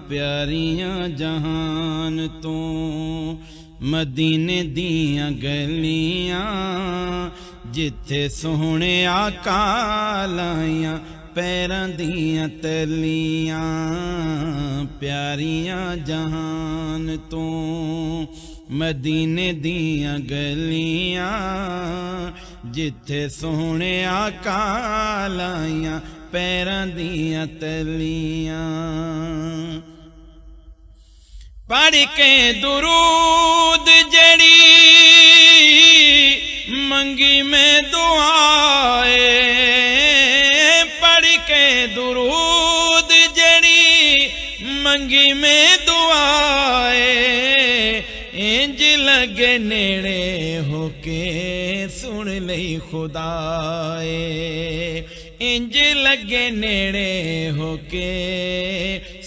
प्यारियां जहान तो मदीने दियां गलियां जिथे सोहणे आका लाइयां पैरां दियां तलियां प्यारियां जहान तो मदीने दियां गलियां जिथे सोहणे आका लाइयां पैरां दियां तलियां पढ़ के दुरूद जड़ी मंगी में दुआए पढ़ के दुरूद जड़ी मंगी में दुआए इंज लगे नेड़े होके सुन लई खुदाए इंज लगे नेड़े होके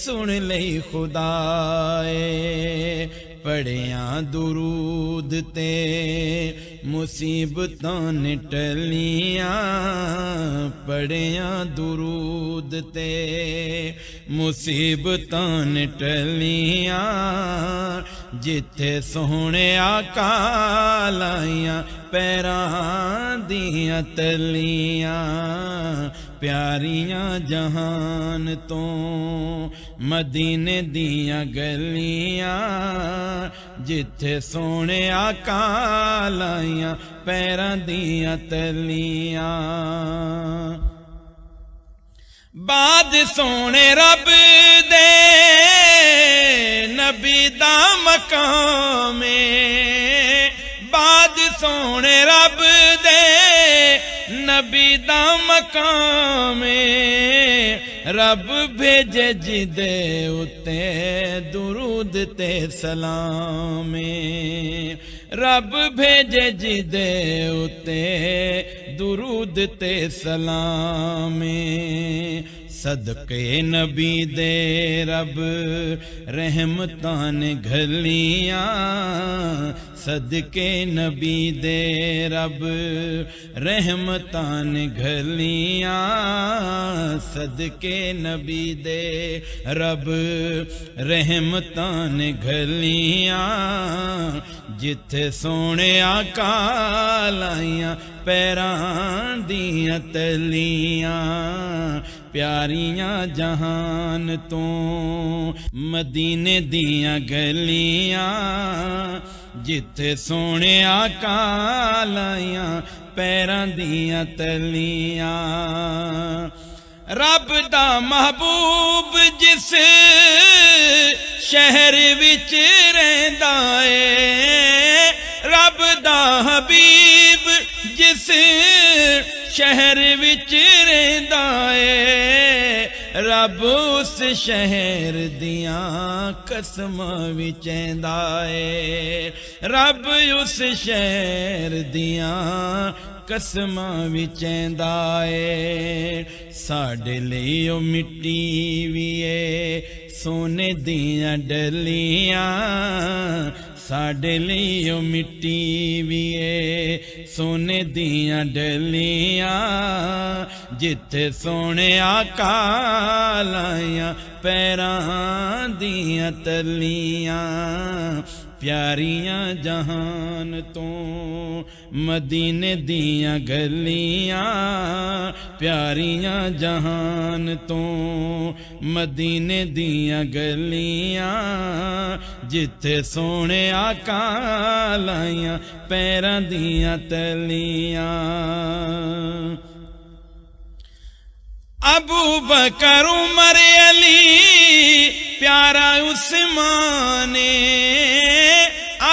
सुन लई खुदाए पढ़िया दुरूद ते मुसीबतां ने टलियां पढ़िया दुरूद ते मुसीबतां ने टलियां जिथे सोहणे आका लाइयां पैरां दियां तलियां प्यारियां जहान तो मदीने दियां गलियां जिथे सोहणे आका लाइयां पैरां दियां तलियां बाद सोहणे रब दे नबी दा मकामे बाद सोहणे रब दे नबी दा मकामे रब भेजे जिदे उते दुरूद ते सलामे रब भेजे जिदे उते दुरूद ते सलामे सदके नबी दे रब रहमतां ने घलियां सदके नबी दे रब रहमतां ने घलियां सदके नबी दे रब रहमतां ने घलियां जिथे सोहणे आका लाइयां पैरां दियां तलियां प्यारियां जहान तो मदीने दियां गलियां जिथे सोहणे आका लाइयां पैरां दियां तलियां रब दा महबूब जिस शहर विच रहिंदा ऐ रब दा हबीब जिस शहर विच रहिंदा ऐ रब उस शहर दियां कसमां विचैंदा ऐ रब उस शहर दियां कसमां विचैंदा ऐ साडे लई ओ मिट्टी वी ऐ सोने दियां डलियां साडे लई ओ मिट्टी वी ऐ सोने दियां डलियां जिथे सोहणे आका लाइयां पैरां दियां तलियां प्यारियां जहान तो मदीने दियां गलियां प्यारियां जहान तो मदीने दियां गलियां जिथे सोहणे आका लाइयां पैरां दियां तलियां अबू बकर उमर अली प्यारा उस्माने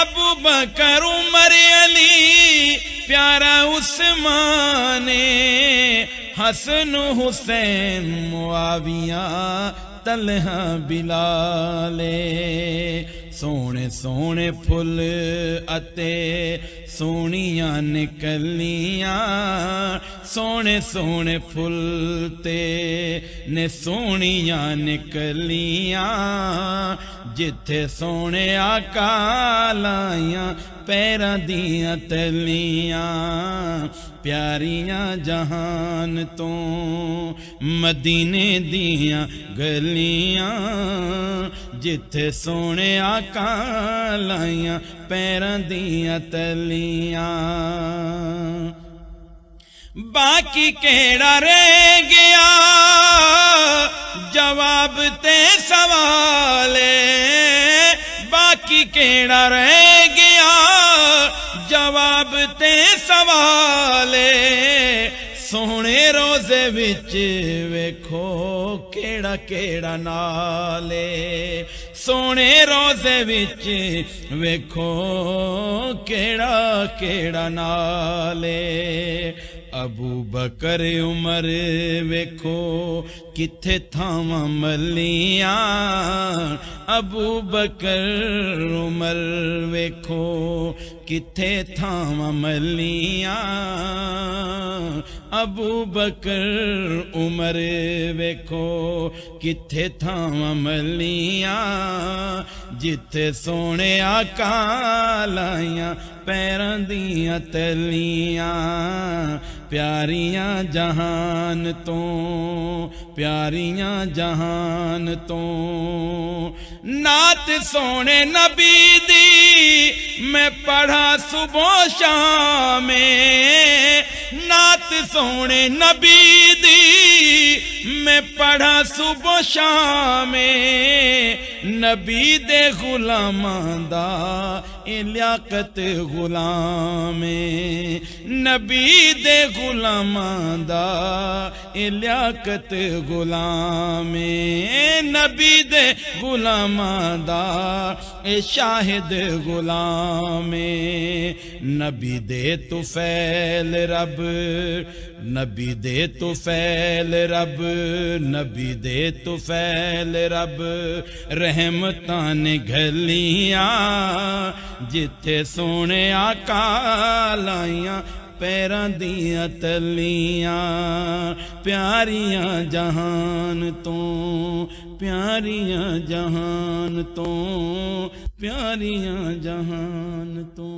अबू बकर उमर अली प्यारा उस्माने हसन हुसैन मुआविया तलहा बिलाले सोहणे सोहणे फुल अते सोहणियां निकलियां सोने सोने फुल ते ने सोनियां निकलियां जिथे सोने आका लाइयां पैरां दियां तलियां प्यारियां जहान तो मदीने दियां गलियां जिथे सोने आका लाइयां पैरां दियां तलियां बाकी केड़ा रह गया जवाब ते सवाले बाकी केड़ा रह गया जवाब ते सवाले सोने रोजे विच वेखो केड़ा केड़ा नाले सोने रोजे विच वेखो केड़ा केड़ा नाले अबू बकर उमर वेखो किथे थावां मलियां अबू बकर उमर वेखो किथे थावां मलियां अबू बकर उमर वेखो किथे थावां मलियां जिथे सोने आका लाइयां पैरां दियां तलियां प्यारियां जहान तो प्यारियां जहान तो नात सोने नबी दी मैं पढ़ा सुबह शाम नात सोने नबी दी मैं पढ़ा सुबह शाम नबी दे गुलामां दा ए लियाकत गुलाम नबी दे गुलामां दा ए लियाकत गुलाम नबी दे गुलामां दा ए शाहिद गुलाम नबी दे तुफैल रब नबी दे तुफैल रब नबी दे तुफैल रब रहमतां ने घलियां जिथे सोने आका लाइयां पैरां दियां तलियां प्यारियां जहान तो प्यारियां जहान तो प्यारियां जहान तो।